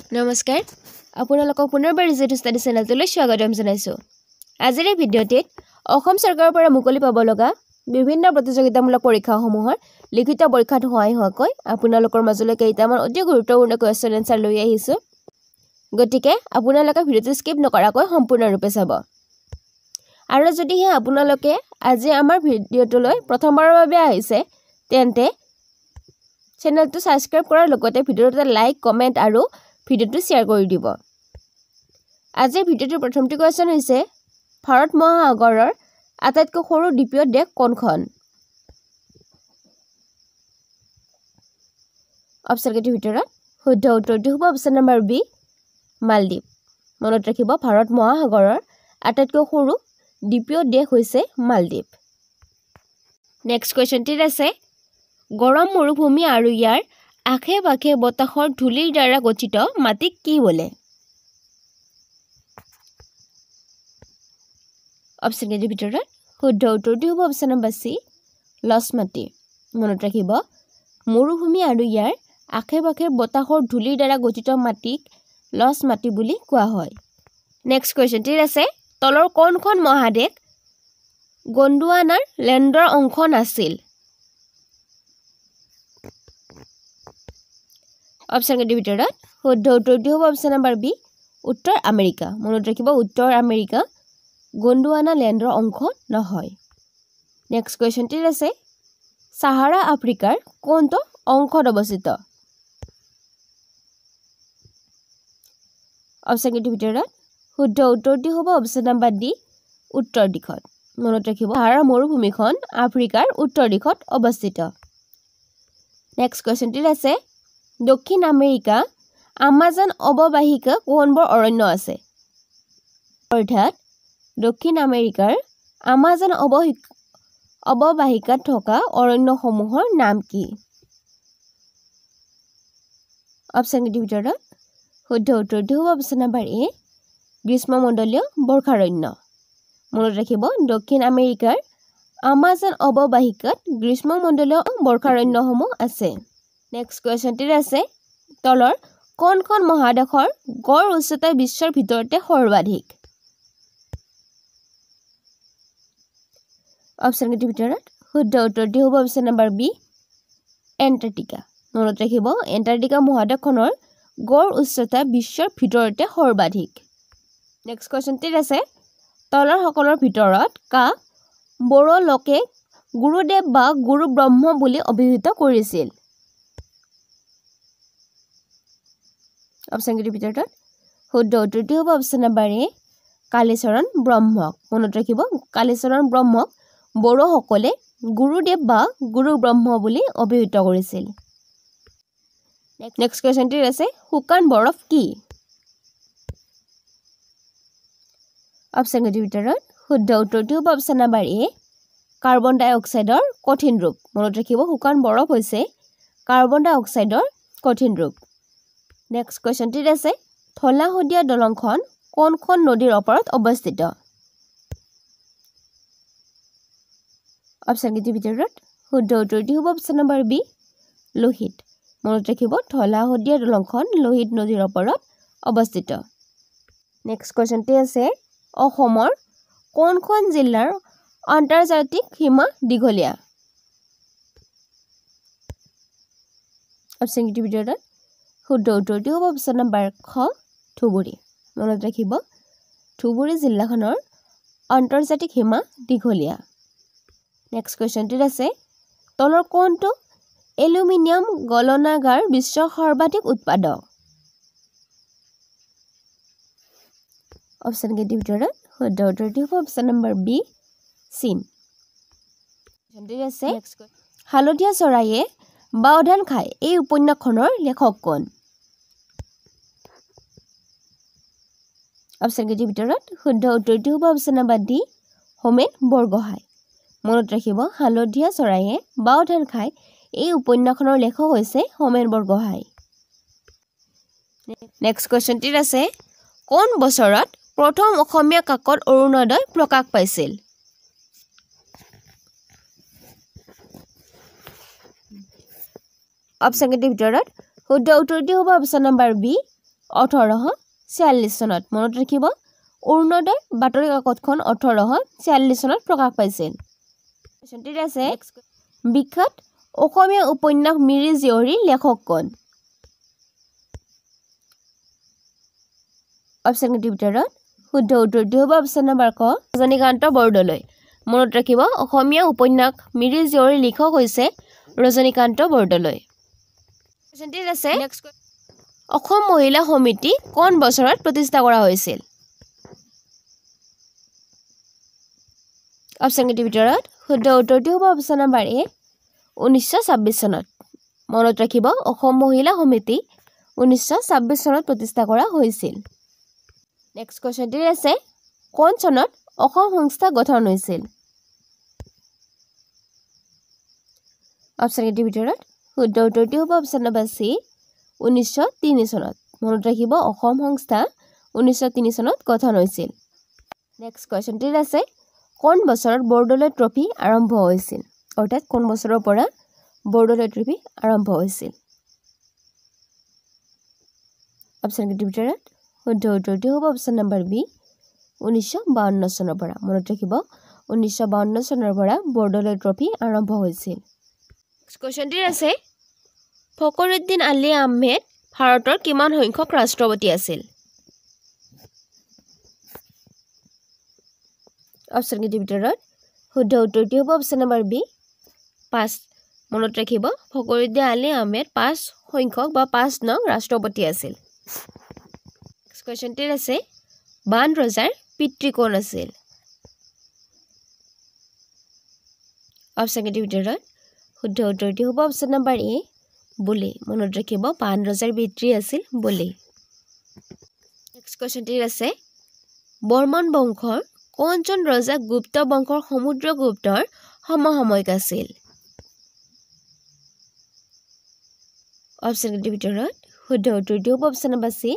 নমস্কাৰ আপোনালোকক পুনৰবাৰ ৰিজেট ষ্টাডি চেনেলটোলৈ স্বাগতম জনাইছো আজিৰ এই ভিডিঅ'টিত অসম চৰকাৰৰ পৰা মুকলি পাব লগা বিভিন্ন প্ৰতিযোগিতামূলক পৰীক্ষাসমূহৰ লিখিত পৰীক্ষাত সহায় হোৱাকৈ আপোনালোকৰ মাজলৈ কেইটামান অতি গুৰুত্বপূৰ্ণ কোৱেশ্চন এনসাৰ লৈ আহিছো গতিকে আপোনালোকে ভিডিঅ'টো স্কিপ নকৰাকৈ সম্পূৰ্ণৰূপে চাব আৰু যদিহে আপোনালোকে আজি আমাৰ ভিডিঅ'টোলৈ প্ৰথমবাৰৰ বাবে আহিছে তেন্তে চেনেলটো সাবস্ক্ৰাইব কৰাৰ লগতে ভিডিঅ'টো লাইক কমেন্ট আৰু ভিডিঅ'টো শেয়াৰ কৰি দিব আজিৰ ভিডিঅ'টোৰ প্ৰথমটো কোৱেশ্চন হৈছে ভাৰত মহাসাগৰৰ আটাইতকৈ সৰু দ্বীপীয় দেশ কোনখন অপচন কেইটাৰ ভিতৰত শুদ্ধ উত্তৰটো হ'ব অপচন নম্বৰ বি মালদ্বীপ মনত ৰাখিব ভাৰত মহাসাগৰৰ আটাইতকৈ সৰু দ্বীপীয় দেশ হৈছে মালদ্বীপ নেক্সট কোৱেশ্চনটিত আছে গৰম মৰুভূমি আৰু ইয়াৰ আশে-পাশে বতাহৰ ধূলিৰ দ্বাৰা গঠিত মাটিক কি বোলে অপচন কেইটাৰ ভিতৰত শুদ্ধ উত্তৰটো হ'ব অপচন নম্বৰ সি লছ মাটি মনত ৰাখিব মৰুভূমি আৰু ইয়াৰ আশে-পাশে বতাহৰ ধূলিৰ দ্বাৰা গঠিত মাটিক লছ মাটি বুলি কোৱা হয় নেক্সট কোৱেশ্চনটিত আছে তলৰ কোনখন মহাদেশ গণ্ডৱানাৰ লেণ্ডৰ অংশ নাছিল অপচন কেইটাৰ ভিতৰত শুদ্ধ উত্তৰটো হ'ব অপচন নম্বৰ বি উত্তৰ আমেৰিকা মনত ৰাখিব উত্তৰ আমেৰিকা গণ্ডৱানা লেণ্ডৰ অংশ নহয় নেক্সট কোৱেশ্চনটিত আছে সাহাৰা আফ্ৰিকাৰ কোনটো অংশত অৱস্থিত অপচন কেইটাৰ ভিতৰত শুদ্ধ উত্তৰটো হ'ব অপচন নম্বৰ ডি উত্তৰ দিশত মনত ৰাখিব সাহাৰা মৰুভূমিখন আফ্ৰিকাৰ উত্তৰ দিশত অৱস্থিত নেক্সট কোৱেশ্চনটিত আছে দক্ষিণ আমেৰিকা আমাজন অৱবাহিকা কোনবোৰ অৰণ্য আছে অৰ্থাৎ দক্ষিণ আমেৰিকাৰ আমাজন অৱবাহিকাত থকা অৰণ্যসমূহৰ নাম কি অপচন কেইটাৰ ভিতৰত শুদ্ধ উত্তৰটো হ'ব অপচন নম্বৰ এ গ্ৰীষ্মমণ্ডলীয় বৰ্ষাৰণ্য মনত ৰাখিব দক্ষিণ আমেৰিকাৰ আমাজন অৱবাহিকাত গ্ৰীষ্মমণ্ডলীয় বৰ্ষাৰণ্যসমূহ আছে নেক্সট কোৱেশ্চনটিত আছে তলৰ কোনখন মহাদেশৰ গড় উচ্চতা বিশ্বৰ ভিতৰতে সৰ্বাধিক অপচন কেইটাৰ ভিতৰত শুদ্ধ উত্তৰটো হ'ব অপচন নম্বৰ বি এণ্টাৰ্কটিকা মনত ৰাখিব এণ্টাৰ্কটিকা মহাদেশখনৰ গড় উচ্চতা বিশ্বৰ ভিতৰতে সৰ্বাধিক নেক্সট কোৱেশ্চনটিত আছে তলৰ সকলৰ ভিতৰত কা বড়ো লোকে গুৰুদেৱ বা গুৰু ব্ৰহ্ম বুলি অভিহিত কৰিছিল অপচন কেইটাৰ ভিতৰত শুদ্ধ উত্তৰটো হ'ব অপচন নম্বৰ এ কালীচৰণ ব্ৰহ্মক মনত ৰাখিব কালীচৰণ ব্ৰহ্মক বড়োসকলে গুৰুদেৱ বা গুৰু ব্ৰহ্ম বুলি অভিহিত কৰিছিল নেক্সট কোৱেশ্চনটিত আছে শুকান বৰফ কি অপচন কেইটাৰ ভিতৰত শুদ্ধ উত্তৰটো হ'ব অপচন নম্বৰ এ কাৰ্বন ডাই অক্সাইডৰ কঠিন ৰূপ মনত ৰাখিব শুকান বৰফ হৈছে কাৰ্বন ডাই অক্সাইডৰ কঠিন ৰূপ নেক্সট কোৱেশ্চনটিত আছে ধলা শদিয়া দলংখন কোনখন নদীৰ ওপৰত অৱস্থিত অপচন কেইটাৰ ভিতৰত শুদ্ধ উত্তৰটো হ'ব অপচন নম্বৰ বি লোহিত মনত ৰাখিব ধলা শদিয়া দলংখন লোহিত নদীৰ ওপৰত অৱস্থিত নেক্সট কোৱেশ্চনটি আছে অসমৰ কোনখন জিলাৰ আন্তৰ্জাতিক সীমা দীঘলীয়া অপচন কেইটাৰ ভিতৰত শুদ্ধ উত্তৰটো হ'ব অপচন নম্বৰ খ ধুবুৰী মনত ৰাখিব ধুবুৰী জিলাখনৰ আন্তৰ্জাতিক সীমা দীঘলীয়া নেক্সট কুৱেশ্চনটিত আছে তলৰ কোনটো এলুমিনিয়াম গলনাগাৰ বিশ্বৰ সৰ্বাধিক উৎপাদক অপচন কেইটাৰ ভিতৰত শুদ্ধ উত্তৰটো হ'ব অপচন নম্বৰ বি চীন আছে হালধীয়া চৰাইয়ে বাওধান খায় এই উপন্যাসখনৰ লেখক কোন অপচন কেইটাৰ ভিতৰত শুদ্ধ উত্তৰটো হ'ব option number D Homen Borgohain মনত ৰাখিব হালধীয়া চৰাইয়ে বাওধান খায় এই উপন্যাসখনৰ লেখক হৈছে হোমেন বৰগোহাঁই নেক্সট কুৱেশ্চনটিত আছে কোন বছৰত প্ৰথম অসমীয়া কাকত অৰুণোদয় প্ৰকাশ পাইছিল অপচন কেইটাৰ ভিতৰত শুদ্ধ উত্তৰটো হ'ব অপচন নম্বৰ বি 1846 চনত মনত ৰাখিব অৰুণোদয় বাতৰি কাকতখন 1846 চনত প্ৰকাশ পাইছিল কোৱেশ্চনটিত আছে বিখ্যাত অসমীয়া উপন্যাস মিৰি জীয়ৰী লেখক কোন অপচন কেইটাৰ ভিতৰত শুদ্ধ উত্তৰটো হ'ব অপচন নম্বৰ ক ৰজনীকান্ত বৰদলৈ মনত ৰাখিব অসমীয়া উপন্যাস মিৰি জীয়ৰী লেখক হৈছে ৰজনীকান্ত বৰদলৈ কোৱেশ্চনটিত আছে অসম মহিলা সমিতি কোন বছৰত প্ৰতিষ্ঠা কৰা হৈছিল অপচন কেইটাৰ ভিতৰত শুদ্ধ উত্তৰটো হ'ব অপচন নম্বৰ এ 1926 চনত মনত ৰাখিব অসম মহিলা সমিতি 1926 চনত প্ৰতিষ্ঠা কৰা হৈছিল নেক্সট কোৱেশ্চনটি আছে কোন চনত অসম সংস্থা গঠন হৈছিল অপচন কেইটাৰ ভিতৰত শুদ্ধ উত্তৰটো হ'ব অপচন নম্বৰ চি 1903 চনত মনত ৰাখিব অসম সংস্থা 1903 চনত গঠন হৈছিল নেক্সট কোৱেশ্চনটি আছে কোন বছৰত বৰদলৈ ট্ৰফি আৰম্ভ হৈছিল অৰ্থাৎ কোন বছৰৰ পৰা বৰদলৈ ট্ৰফি আৰম্ভ হৈছিল অপচন কেইটাৰ ভিতৰত শুদ্ধ উত্তৰটো হ'ব অপচন নম্বৰ বি 1952 চনৰ পৰা মনত ৰাখিব 1952 চনৰ পৰা বৰদলৈ ট্ৰফি আৰম্ভ হৈছিল নেক্সট কোৱেশ্চনটি আছে ফখৰুদ্দিন আলী আহমেদ ভাৰতৰ কিমান সংখ্যক ৰাষ্ট্ৰপতি আছিল অপচন কেইটাৰ ভিতৰত শুদ্ধ উত্তৰটো হ'ব অপচন নম্বৰ বি 5 মনত ৰাখিব ফখৰুদ্দিন আলী আহমেদ 5 সংখ্যক বা 5 নং ৰাষ্ট্ৰপতি আছিল নেক্সট কোৱেশ্চনটি আছে বাণ ৰজাৰ পিতৃ কোন আছিল অপচন কেইটাৰ ভিতৰত শুদ্ধ উত্তৰটো হ'ব অপচন নম্বৰ এ বুলি মনত ৰাখিব বাণ ৰজাৰ পিতৃ আছিল বুলি নেক্সট কোৱেশ্চনটি আছে বৰ্মন বংশৰ কোনজন ৰজা গুপ্ত বংশৰ সমুদ্ৰগুপ্তৰ সমসাময়িক আছিল অপচন কেইটাৰ ভিতৰত শুদ্ধ উত্তৰটো হ'ব option number C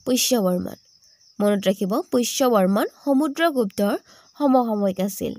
Pushya Barman মনত ৰাখিব পুষ্য বৰ্মন সমুদ্ৰগুপ্তৰ সমসাময়িক আছিল